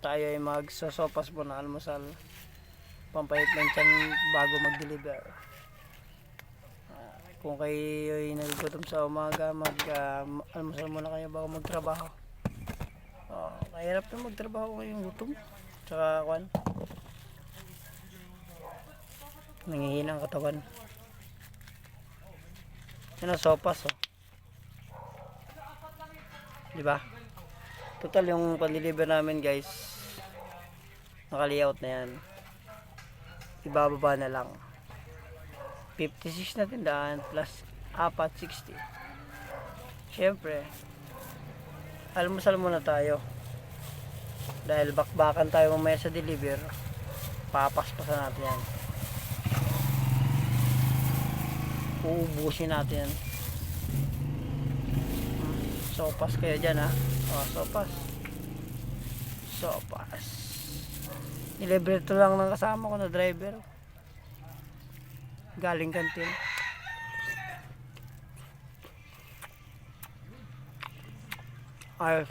Tayo ay magsosopas po na almusal. Pampahit ng tiyan bago mag-deliver. Kung kayo ay nagugutom sa umaga, almusal muna kayo bago magtrabaho. Mahirap na magtrabaho ngayong gutom. Tsaka nangihina ang katawan. Yan ang sopas, oh. Diba? Total yung pan-deliver namin, guys, naka-layout na yan. Ibababa na lang 56 na tindahan plus 460. Syempre almusal muna tayo dahil bakbakan tayo mamaya sa deliver. Papaspasan natin yan, uubusin natin yan. Sopas kayo dyan, ha. Sopas nilibre ito lang ng kasama ko na driver galing kantin. Ayos.